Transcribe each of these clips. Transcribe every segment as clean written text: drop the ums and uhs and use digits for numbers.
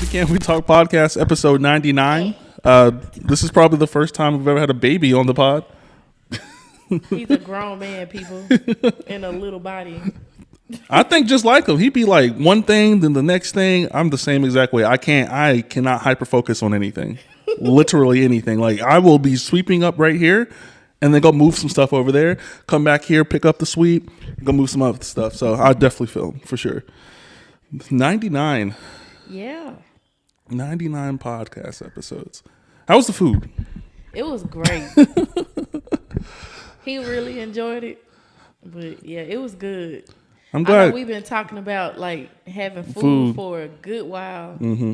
to Can We Talk Podcast, episode 99. This is probably the first time we've ever had a baby on the pod. He's a grown man, people, in a little body. I think just like him. He'd be like one thing, then the next thing. I'm the same exact way. I cannot hyper focus on anything. Literally anything. Like I will be sweeping up right here and then go move some stuff over there. Come back here, pick up the sweep, go move some other stuff. So I definitely feel him for sure. 99. Yeah. 99 podcast episodes. How was the food? It was great. He really enjoyed it. But yeah, it was good. I'm glad. I know we've been talking about like having food for a good while. Mm-hmm.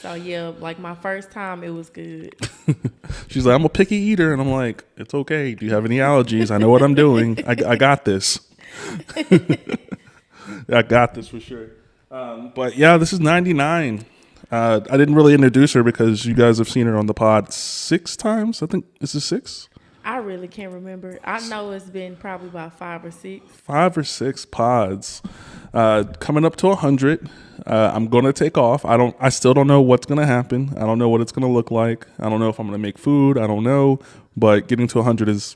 So yeah, like my first time, it was good. She's like, I'm a picky eater. And I'm like, it's okay. Do you have any allergies? I know what I'm doing. I got this. I got this for sure. But yeah, this is 99. I didn't really introduce her because you guys have seen her on the pod 6 times. I think, is it 6? I really can't remember. I know it's been probably about 5 or 6. 5 or 6 pods. Coming up to 100. I'm going to take off. I still don't know what's going to happen. I don't know what it's going to look like. I don't know if I'm going to make food. I don't know. But getting to 100 has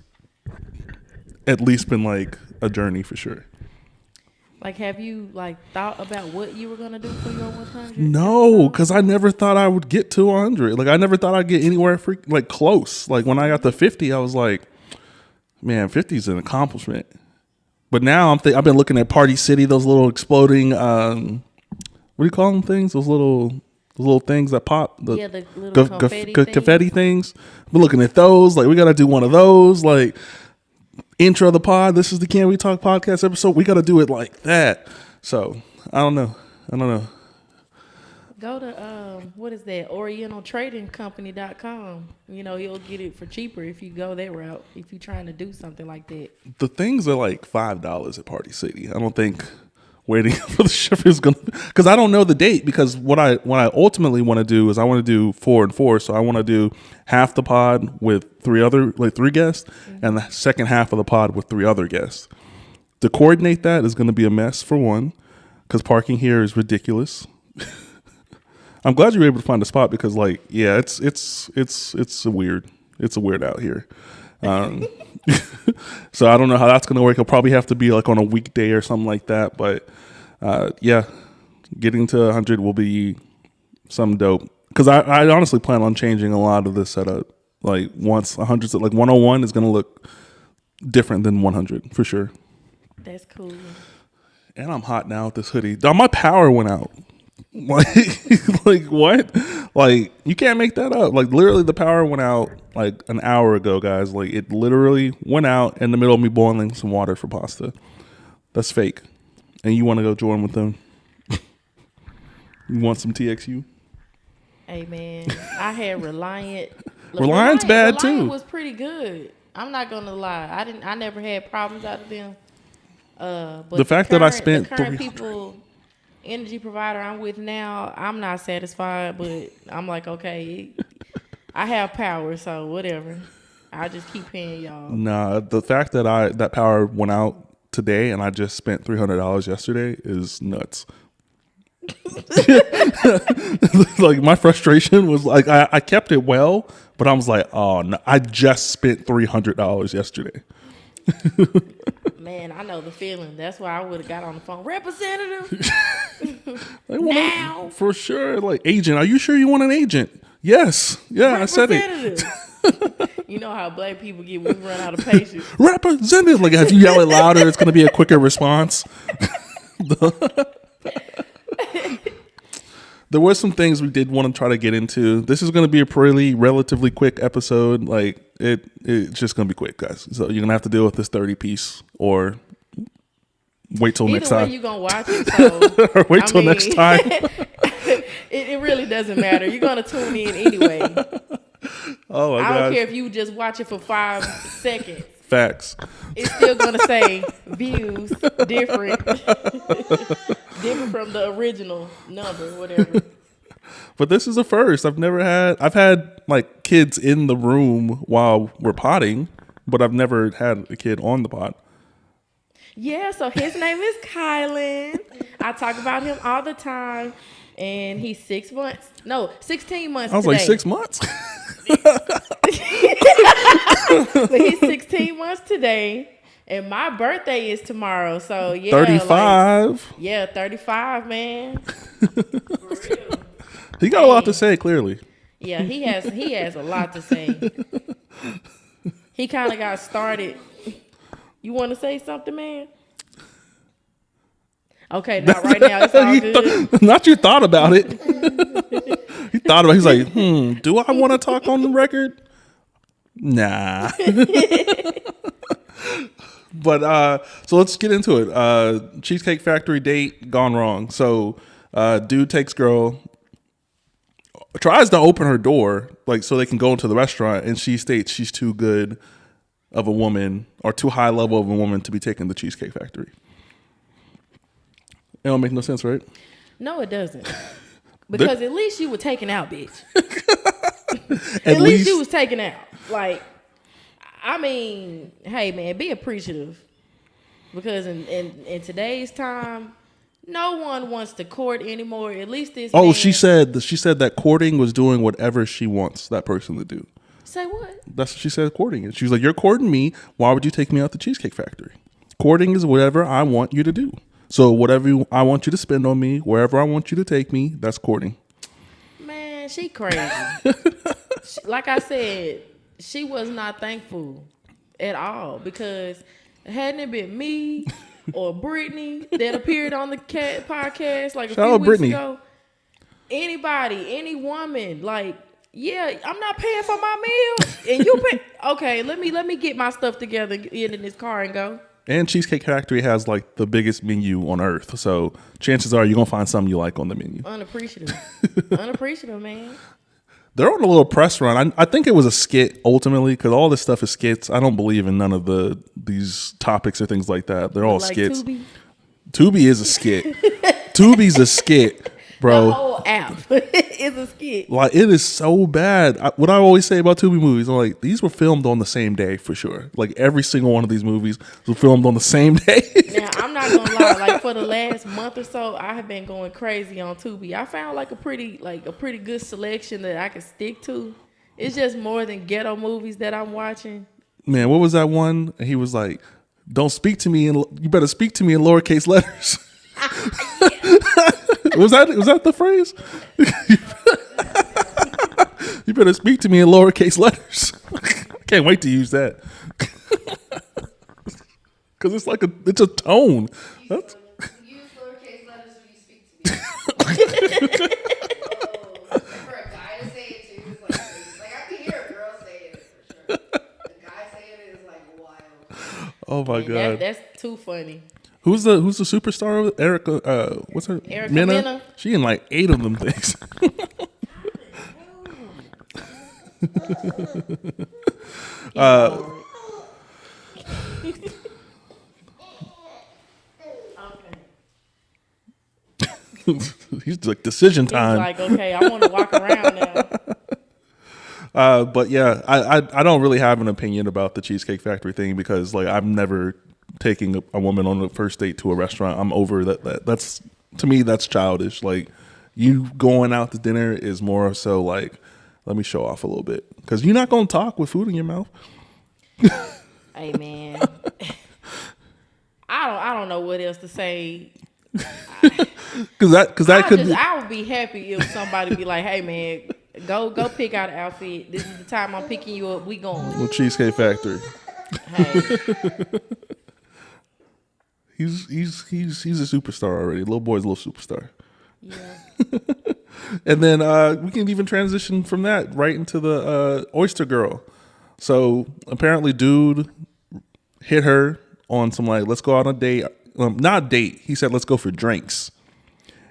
at least been like a journey for sure. Like, have you like thought about what you were gonna do for your 100? No, because I never thought I would get to 100. Like, I never thought I'd get anywhere like close. Like when I got to 50, I was like, man, 50 is an accomplishment. But now I've been looking at Party City, those little exploding, what do you call them things? Those little things that pop. The little confetti things. I've been looking at those. Like, we got to do one of those. Like, intro of the pod. This is the Can We Talk podcast episode. We got to do it like that. So I don't know. Go to what is that? OrientalTradingCompany.com. You know, you'll get it for cheaper if you go that route. If you're trying to do something like that. The things are like $5 at Party City. I don't think waiting for the ship is gonna, because I don't know the date. Because what I ultimately want to do is I want to do 4 and 4. So I want to do half the pod with 3 guests, and the second half of the pod with 3 other guests. To coordinate that is going to be a mess for one, because parking here is ridiculous. I'm glad you were able to find a spot because, like, yeah, it's weird out here. So I don't know how that's going to work. It'll probably have to be like on a weekday or something like that. But yeah, getting to 100 will be some dope. Because I honestly plan on changing a lot of the setup. Like once 100, like 101 is going to look different than 100 for sure. That's cool. And I'm hot now with this hoodie. My power went out. Like what? Like you can't make that up. Like literally the power went out like an hour ago, guys. Like it literally went out in the middle of me boiling some water for pasta. That's fake. And you want to go join with them? You want some TXU? Hey man, I had Reliant. Reliant's bad too. Reliant was pretty good. I'm not gonna lie. I never had problems out of them. But the fact that I spent the current people energy provider I'm with now, I'm not satisfied, but I'm like, okay, I have power, so whatever. I'll just keep paying y'all. Nah, the fact that that power went out today and I just spent $300 yesterday is nuts. Like my frustration was like I kept it well, but I was like, oh no, I just spent $300 yesterday. Man, I know the feeling. That's why I would have got on the phone. Representative. Now. For sure. Like, agent, are you sure you want an agent? Yes. Yeah, I said it. You know how black people get when we run out of patience. Representative. Like, if you yell it louder, it's going to be a quicker response. There were some things we did want to try to get into. This is going to be a relatively quick episode. Like it's just going to be quick, guys. So you're going to have to deal with this 30 piece or wait till next time. Either way, you're going to watch it. So, or wait till next time. it really doesn't matter. You're going to tune in anyway. Oh my God. I don't care if you just watch it for 5 seconds. Facts. It's still going to say views different from the original number, whatever. But this is a first. I've had like kids in the room while we're potting, but I've never had a kid on the pod. Yeah, so his name is Kylan. I talk about him all the time. and he's 6 months. No, 16 months. I was today. like 6 months. But he's 16 months today. And my birthday is tomorrow, so yeah, 35. Like, yeah, 35, man. For real. He got a lot to say, clearly. Yeah, he has a lot to say. He kind of got started. You want to say something, man? Okay, not right now. It's all good. Not you thought about it. He thought about it. He's like, do I want to talk on the record? Nah. But so let's get into it. Cheesecake Factory date gone wrong. So dude takes girl, tries to open her door like so they can go into the restaurant, and she states she's too good of a woman or too high level of a woman to be taking the Cheesecake Factory. It don't make no sense, right? No, it doesn't. Because at least you were taken out, bitch. At least you was taken out. Like, I mean, hey man, be appreciative. Because in today's time, no one wants to court anymore. At least this. Oh, man, she said that courting was doing whatever she wants that person to do. Say what? That's what she said. Courting is. She was like, "You're courting me. Why would you take me out the Cheesecake Factory? Courting is whatever I want you to do. So whatever I want you to spend on me, wherever I want you to take me, that's courting." Man, she crazy. Like I said, she was not thankful at all because hadn't it been me or Brittany that appeared on the podcast like a few weeks ago, anybody, any woman, like, yeah, I'm not paying for my meal, and you pay. Okay, let me get my stuff together, get in this car, and go. And Cheesecake Factory has like the biggest menu on earth, so chances are you're gonna find something you like on the menu. Unappreciative, man. They're on a little press run. I think it was a skit ultimately because all this stuff is skits. I don't believe in none of these topics or things like that. They're all like skits. Tubi is a skit. Tubi's a skit, bro. The whole app is a skit. Like, it is so bad. What I always say about Tubi movies, I'm like, these were filmed on the same day for sure. Like, every single one of these movies was filmed on the same day. Now, I'm not gonna lie. Like, for the last month or so, I have been going crazy on Tubi. I found like a pretty good selection that I can stick to. It's just more than ghetto movies that I'm watching. Man, what was that one? He was like, "Don't speak to me, and you better speak to me in lowercase letters." Was that the phrase? You better speak to me in lowercase letters. I can't wait to use that. Because it's a tone. That's... You use lowercase letters when you speak to me. For a guy to say it too is like crazy. Like, I can hear a girl say it for sure. A guy saying it is like wild. Oh my god, that's too funny. Who's the superstar? Erica. What's her? Erica Mena. She in like 8 of them things. He's like, decision time. He's like, okay, I want to walk around now. But yeah, I don't really have an opinion about the Cheesecake Factory thing because like I'm never taking a woman on a first date to a restaurant. I'm over that. That's, to me, that's childish. Like, you going out to dinner is more so like, let me show off a little bit because you're not gonna talk with food in your mouth. Hey man, I don't know what else to say. Because that could. I would be happy if somebody be like, hey man, go pick out an outfit. This is the time I'm picking you up. We going. Well, Cheesecake Factory. Hey. He's a superstar already. Little boy's a little superstar. Yeah. And then we can even transition from that right into the oyster girl. So apparently, dude hit her on some like, let's go out on a date. Not date. He said, let's go for drinks.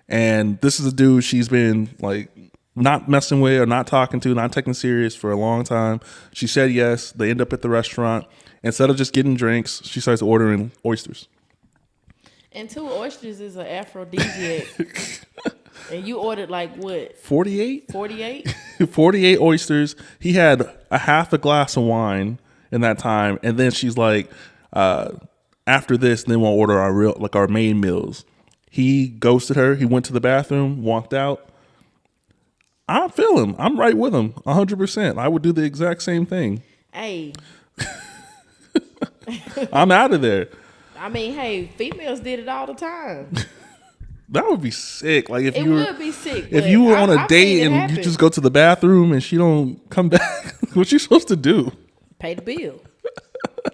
And this is a dude she's been like not messing with or not talking to, not taking serious for a long time. She said yes. They end up at the restaurant. Instead of just getting drinks, she starts ordering oysters. And 2 oysters is an aphrodisiac. And you ordered like what? 48? 48? 48 oysters. He had a half a glass of wine in that time. And then she's like, after this, then we'll order our main meals. He ghosted her. He went to the bathroom, walked out. I feel him. I'm right with him 100%. I would do the exact same thing. Hey, I'm out of there. I mean, hey, females did it all the time. That would be sick. Like if It you were, would be sick. if but you were on a I've seen date it and happen. you just go to the bathroom and she don't come back, what you supposed to do? Pay the bill.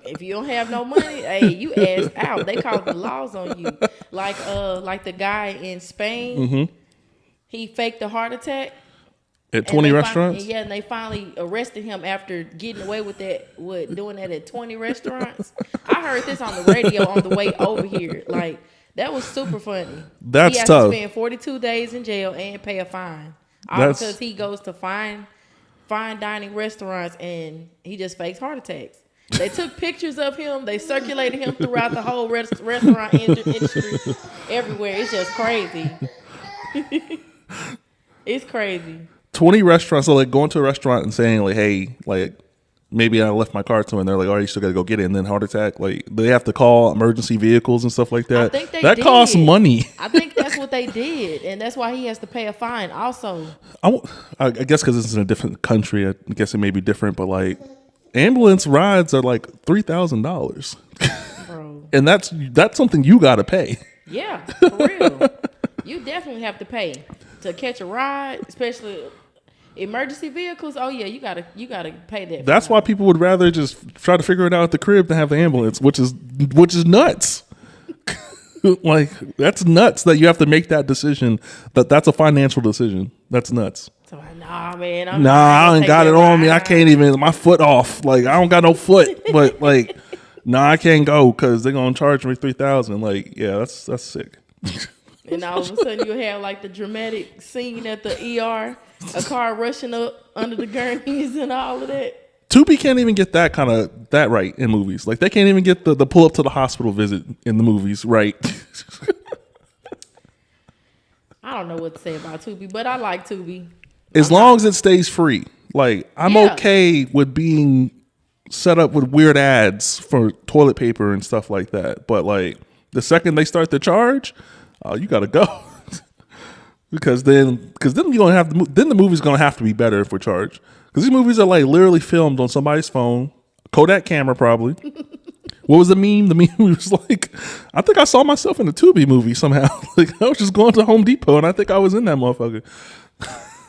If you don't have no money, hey, you ass out. They call the laws on you. Like the guy in Spain, he faked a heart attack. At 20 restaurants? And they finally arrested him after getting away with doing that at 20 restaurants. I heard this on the radio on the way over here. Like, that was super funny. That's he has tough. to spend 42 days in jail and pay a fine. All That's- because he goes to fine dining restaurants and he just fakes heart attacks. They took pictures of him. They circulated him throughout the whole restaurant industry everywhere. It's just crazy. It's crazy. 20 restaurants. So like going to a restaurant and saying like, hey, like maybe I left my car to, and they're like, oh, you still got to go get it, and then heart attack. Like they have to call emergency vehicles and stuff like that. I think that costs money. I think that's what they did, and that's why he has to pay a fine. Also, I guess because it's in a different country, I guess it may be different. But like ambulance rides are like $3,000, bro. and that's something you got to pay. Yeah, for real. You definitely have to pay to catch a ride, especially emergency vehicles. Oh yeah, you gotta pay that. That's why people would rather just try to figure it out at the crib than have the ambulance, which is nuts. Like that's nuts that you have to make that decision. That's a financial decision. That's nuts. So nah, man. I ain't got it on me. I can't even. My foot off. Like I don't got no foot. But like, I can't go because they're gonna charge me $3,000. Like, yeah, that's sick. And all of a sudden you have like the dramatic scene at the ER, a car rushing up under the gurneys and all of that. Tubi can't even get that right in movies. Like they can't even get the pull up to the hospital visit in the movies right. I don't know what to say about Tubi, but I like Tubi. As long as it stays free. Like I'm okay with being set up with weird ads for toilet paper and stuff like that. But like the second they start to charge, you gotta go. because then you're gonna have then the movie's gonna have to be better if we're charged. Because these movies are like literally filmed on somebody's phone, Kodak camera probably. What was the meme? The meme was like, I think I saw myself in a Tubi movie somehow. Like I was just going to Home Depot and I think I was in that motherfucker.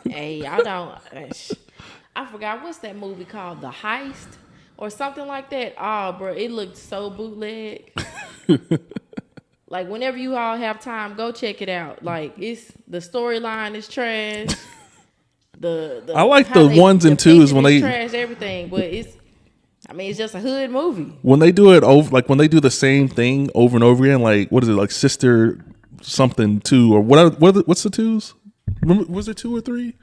Hey, I forgot what's that movie called, The Heist or something like that. Oh, bro, it looked so bootleg. Like whenever you all have time, go check it out. Like it's the storyline is trash. I like the ones and twos when they trash everything, but it's just a hood movie. When they do it over, like when they do the same thing over and over again, like what is it, like Sister something 2 or what's the twos? Remember, was it 2 or 3?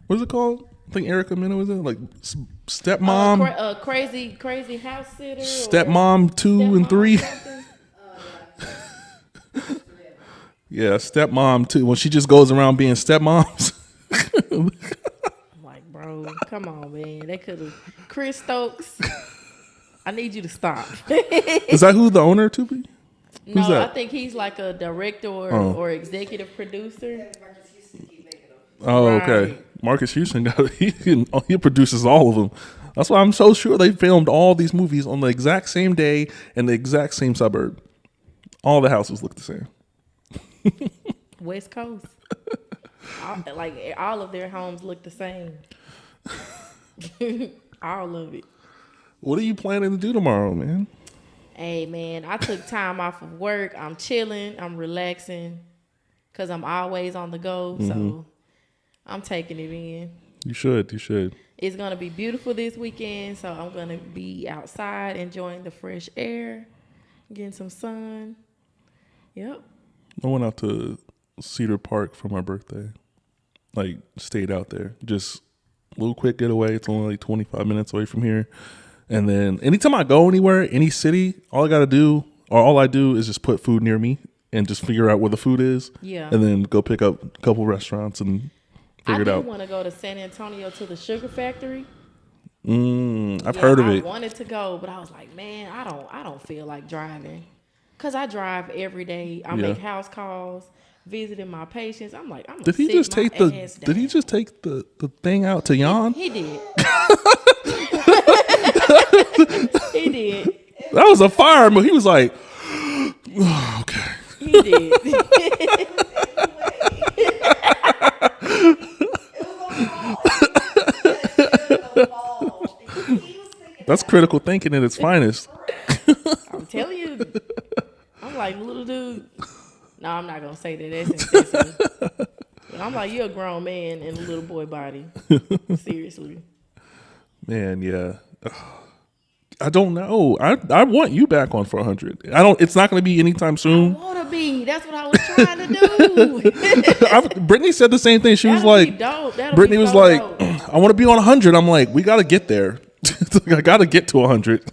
What is it called? I think Erica Mena was in like Stepmom, crazy house sitter, Stepmom 2 and 3. Yeah, Stepmom 2. When she just goes around being stepmoms. I'm like, bro, come on, man. They could have. Chris Stokes, I need you to stop. Is that who the owner to be? No, Who's that? I think he's like a director or executive producer. Oh, okay. Right. Marcus Houston he produces all of them. That's why I'm so sure they filmed all these movies on the exact same day in the exact same suburb. All the houses look the same. West Coast. All of their homes look the same. All of it. What are you planning to do tomorrow, man? Hey, man, I took time off of work. I'm chilling. I'm relaxing because I'm always on the go. So I'm taking it in. You should. It's going to be beautiful this weekend. So I'm going to be outside enjoying the fresh air, getting some sun. Yep. I went out to Cedar Park for my birthday. Like, stayed out there. Just a little quick getaway. It's only like 25 minutes away from here. And then anytime I go anywhere, any city, all I do is just put food near me and just figure out where the food is. Yeah. And then go pick up a couple restaurants and figure it out. I do want to go to San Antonio to the Sugar Factory. I've heard of it. I wanted to go, but I was like, man, I don't feel like driving. Cause I drive every day. I Yeah. make house calls, visiting my patients. I'm like, I'm gonna Did he sit just my take ass down. Did he just take the thing out to yawn? He did. He did. That was a fire move. He was like, okay. He did. That's critical thinking at its finest. I'm telling you. I'm like, little dude. No, I'm not gonna say that. That's insensitive. But I'm like, you're a grown man in a little boy body. Seriously. Man, yeah. I don't know. I want you back on 400. I don't. It's not going to be anytime soon. Wanna be. That's what I was trying to do. Brittany said the same thing. She was That'll like, be dope. That'll Brittany be was so like, dope. I want to be on 100. I'm like, we got to get there. I got to get to 100.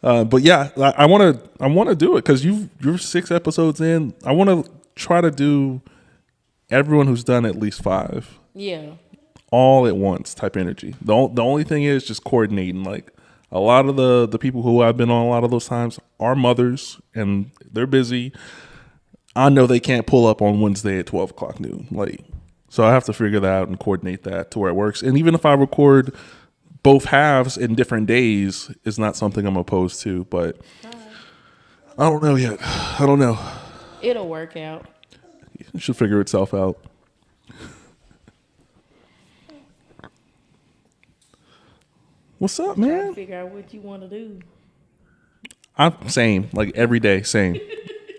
But yeah, I want to do it because you're 6 episodes in. I want to try to do everyone who's done at least 5 Yeah. all at once type energy. The only thing is just coordinating. Like a lot of the people who I've been on a lot of those times are mothers and they're busy. I know they can't pull up on Wednesday at 12 o'clock noon. Like, so I have to figure that out and coordinate that to where it works. And even if I record both halves in different days, is not something I'm opposed to. But I don't know yet. I don't know. It'll work out. It should figure itself out. What's up, Trying man? to figure out what you want to do. I'm same, like every day, same.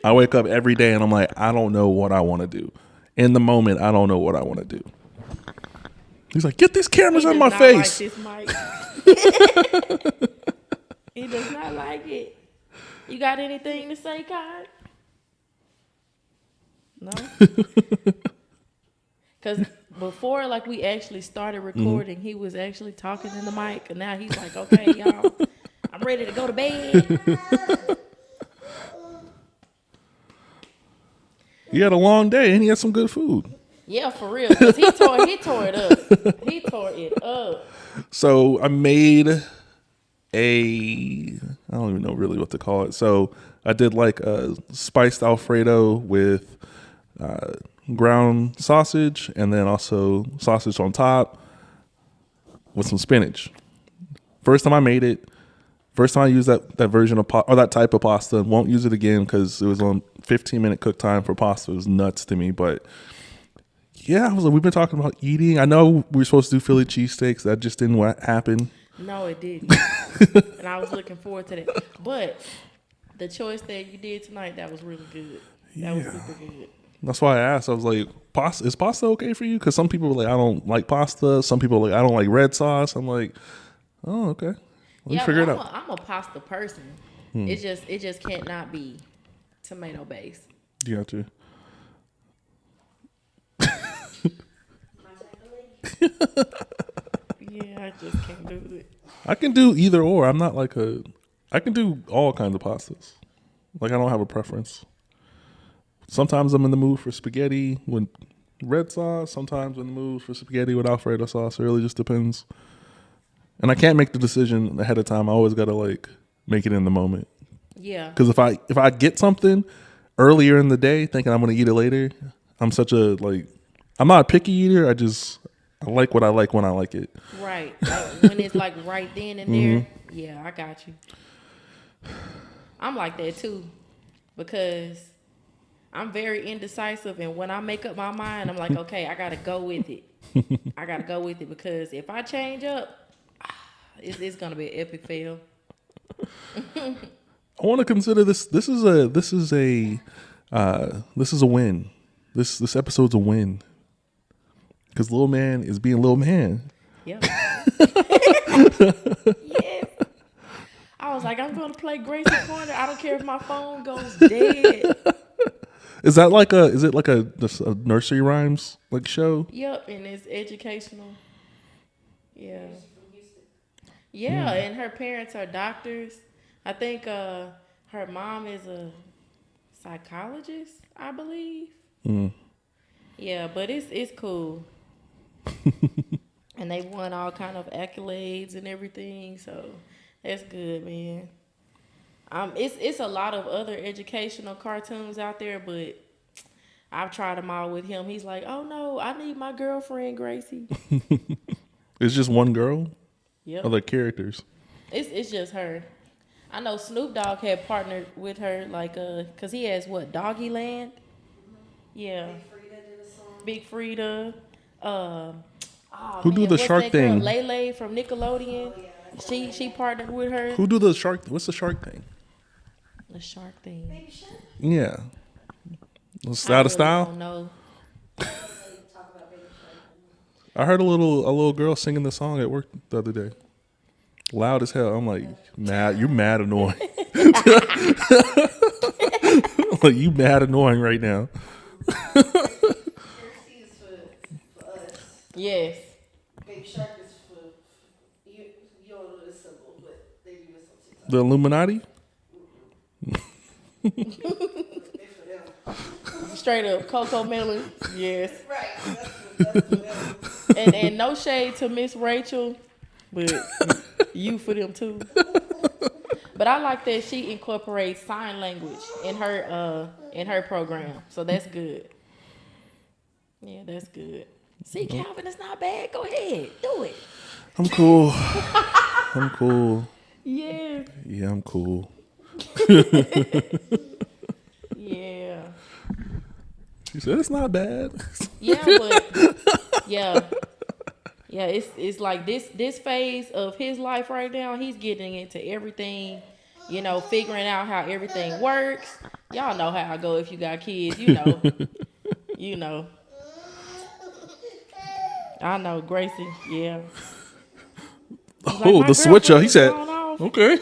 I wake up every day and I'm like, I don't know what I want to do. In the moment, I don't know what I want to do. He's like, get these cameras He on does my not face. like this mic. He does not like it. You got anything to say, Kai? No? Because before, like, we actually started recording, he was actually talking in the mic. And now he's like, okay, y'all, I'm ready to go to bed. He had a long day and he had some good food. Yeah, for real. Because he tore it up. He tore it up. So I made I don't even know really what to call it. So I did like a spiced Alfredo with ground sausage and then also sausage on top with some spinach. First time I made it, first time I used that version of or that type of pasta. Won't use it again because it was on 15-minute cook time for pasta. It was nuts to me, but yeah, I was like, we've been talking about eating. I know we were supposed to do Philly cheesesteaks. That just didn't happen. No, it didn't. And I was looking forward to that. But the choice that you did tonight, that was really good. That was super good. That's why I asked. I was like, "Pasta is pasta okay for you?" Because some people were like, "I don't like pasta." Some people were like, "I don't like red sauce." I'm like, "Oh, okay. Let me figure it out." I'm a pasta person. It just can't not be tomato based. You got to. Yeah, I just can't do it. I can do either or. I'm not like I can do all kinds of pastas. Like I don't have a preference. Sometimes I'm in the mood for spaghetti with red sauce. Sometimes I'm in the mood for spaghetti with Alfredo sauce. It really just depends. And I can't make the decision ahead of time. I always gotta like make it in the moment. Yeah. Because if I get something earlier in the day thinking I'm gonna eat it later, I'm not a picky eater. I like what I like when I like it. Right. Like, when it's like right then and there. Yeah, I got you. I'm like that too. Because I'm very indecisive, and when I make up my mind, I'm like, okay, I gotta go with it. I gotta go with it because if I change up, it's gonna be an epic fail. I want to consider this. This is a win. This episode's a win because Lil Man is being Lil Man. Yep. Yes. I was like, I'm gonna play Gracie Corner. I don't care if my phone goes dead. Is it like a nursery rhymes like show? Yep, and it's educational. Yeah. Yeah, and her parents are doctors. I think her mom is a psychologist, I believe. Yeah, but it's cool. And they won all kind of accolades and everything, so that's good, man. It's a lot of other educational cartoons out there, but I've tried them all with him. He's like, oh no, I need my girlfriend Gracie. It's just one girl. Yep, Other characters. it's just her. I know Snoop Dogg had partnered with her, like, cause he has what, Doggy Land? Yeah, Big Frida did a song. Big Frida. Oh Who do man, the what's shark that girl? thing? Lele from Nickelodeon. She partnered with her. Who do the shark? What's the shark thing? The shark thing. Baby Shark. Yeah. Was I out really of style? don't know. Talk about Baby Shark. I heard a little girl singing the song at work the other day. Loud as hell. I'm like, mad. You're mad annoying. Like, you mad annoying right now. Piracy is for us. Yes. Baby Shark is for you. You don't know the symbol, but they do this on TikTok. The Illuminati. They for them. Straight up, Coco Melon. Yes. Right. That's for them. And no shade to Miss Rachel, but you for them too. But I like that she incorporates sign language in her program. So that's good. Yeah, that's good. See, Calvin, it's not bad. Go ahead. Do it. I'm cool. I'm cool. Yeah. Yeah, I'm cool. Yeah. She said it's not bad. Yeah, but yeah. Yeah, it's like this phase of his life right now, he's getting into everything, figuring out how everything works. Y'all know how I go if you got kids, you know. You know. I know, Gracie, yeah. He's like, Oh, "My the switcher. girlfriend He is said, gone off." okay.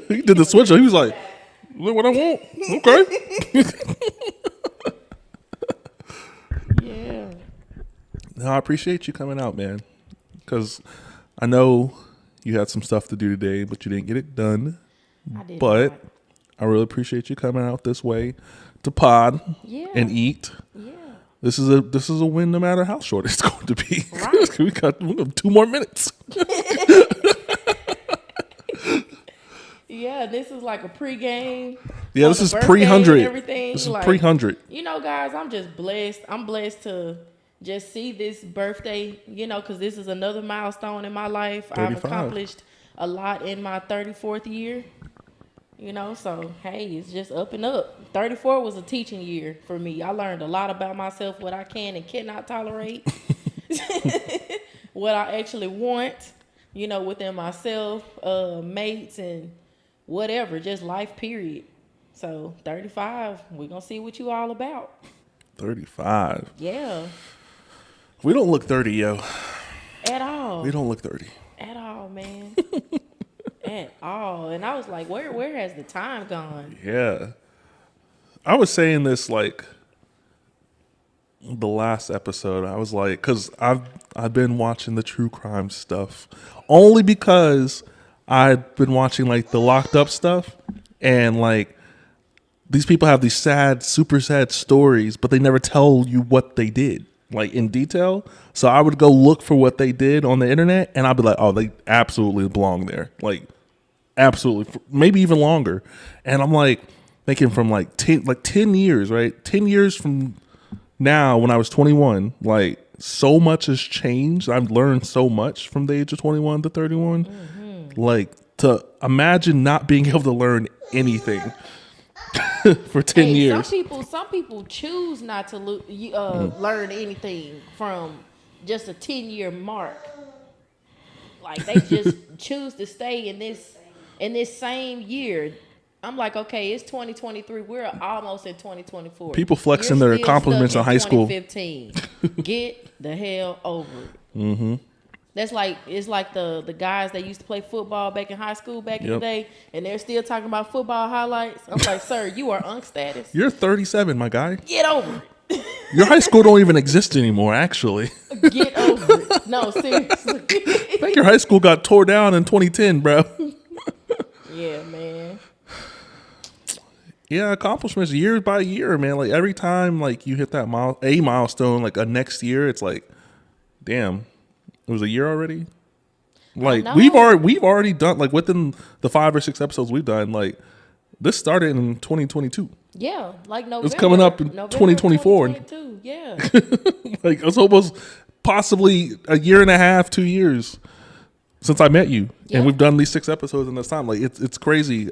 He did the switcher. He was like, look what I want. Okay. Yeah. No, I appreciate you coming out, man. Because I know you had some stuff to do today, but you didn't get it done. I did But not. I really appreciate you coming out this way to pod Yeah. and eat. Yeah. This is a win, no matter how short it's going to be. Right. we got 2 more minutes. Yeah, this is like a pregame. Yeah, for this the is birthday pre-100. and everything. This is like, pre-100. Guys, I'm just blessed. I'm blessed to just see this birthday, because this is another milestone in my life. 35. I've accomplished a lot in my 34th year. So hey, it's just up and up. 34 was a teaching year for me. I learned a lot about myself, what I can and cannot tolerate, what I actually want, within myself, mates and whatever, just life period. So 35, we're gonna see what you all about. 35. Yeah. We don't look 30, yo. At all. We don't look 30. At all, man. At all. And I was like, where has the time gone? Yeah. I was saying this like the last episode. I was like, because I've been watching the true crime stuff only because I've been watching like the locked up stuff, and like these people have these sad, super sad stories, but they never tell you what they did like in detail. So I would go look for what they did on the internet, and I'd be like, oh, they absolutely belong there. Like absolutely, maybe even longer. And I'm like thinking from like 10 years, right? 10 years from now, when I was 21, like so much has changed. I've learned so much from the age of 21 to 31. Mm-hmm. Like to imagine not being able to learn anything for 10 years. Some people choose not to learn anything from just a 10-year mark. Like they just choose to stay in this same year. I'm like, okay, it's 2023. We're almost in 2024. People flexing You're their still accomplishments stuck in high school. 2015. Get the hell over it. Mm-hmm. It's like the guys that used to play football back in high school back in the Yep. day, and they're still talking about football highlights. I'm like, sir, you are unk status. You're 37, my guy. Get over it. Your high school don't even exist anymore, actually. Get over it. No, seriously. I think your high school got tore down in 2010, bro. Yeah, man. Yeah, accomplishments year by year, man. Like every time like you hit that milestone, like a next year, it's like, damn, it was a year already. Like know. we've already done, like, within the 5 or 6 episodes we've done, like, this started in 2022. Yeah, like November. It's coming up in November 2024. 2022. Yeah. Like, it's almost possibly a year and a half, 2 years since I met you, Yeah. and we've done these 6 episodes in this time. Like, it's crazy.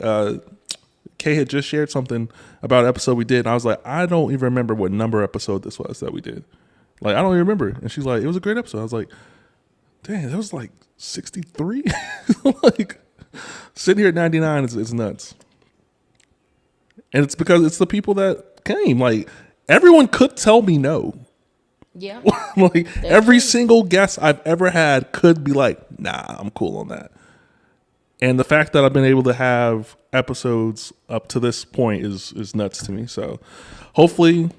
Kay had just shared something about an episode we did, and I was like, I don't even remember what number episode this was that we did. Like, I don't even remember. And she's like, it was a great episode. I was like, dang, that was like 63. Like, sitting here at 99 is nuts. And it's because it's the people that came. Like, everyone could tell me no. Yeah. Like, That's every true. single guest I've ever had could be like, nah, I'm cool on that. And the fact that I've been able to have episodes up to this point is nuts to me. So hopefully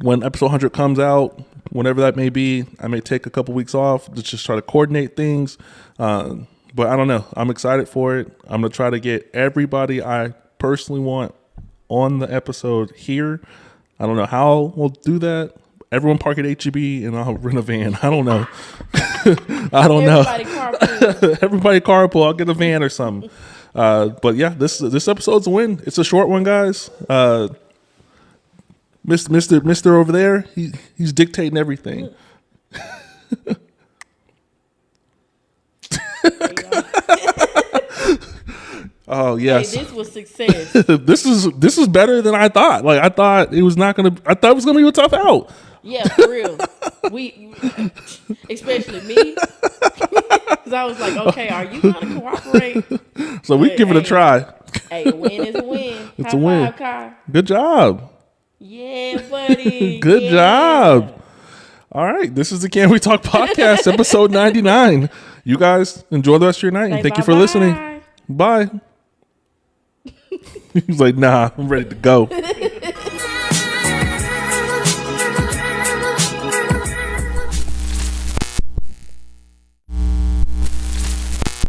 when episode 100 comes out, whenever that may be, I may take a couple weeks off to just try to coordinate things. But I don't know. I'm excited for it. I'm going to try to get everybody I personally want on the episode here. I don't know how we'll do that. Everyone park at HEB and I'll rent a van. I don't know. I don't know. Everybody carpool. Everybody carpool. I'll get a van or something. But yeah, this episode's a win. It's a short one, guys. Mr. over there, he's dictating everything. Oh yes, Hey, this was success. this is better than I thought. Like, I thought it was not gonna. I thought it was gonna be a tough out. Yeah, for real. We, especially me, because I was like, okay, are you gonna cooperate? So we But, give it a hey, try. Hey, a win is a win. It's High a win. Five, Kai. Good job. Yeah, buddy. Good Yeah. job. All right, this is the Can We Talk podcast, episode 99. You guys enjoy the rest of your night, and Say thank you for bye-bye. listening. Bye. He's like, nah, I'm ready to go.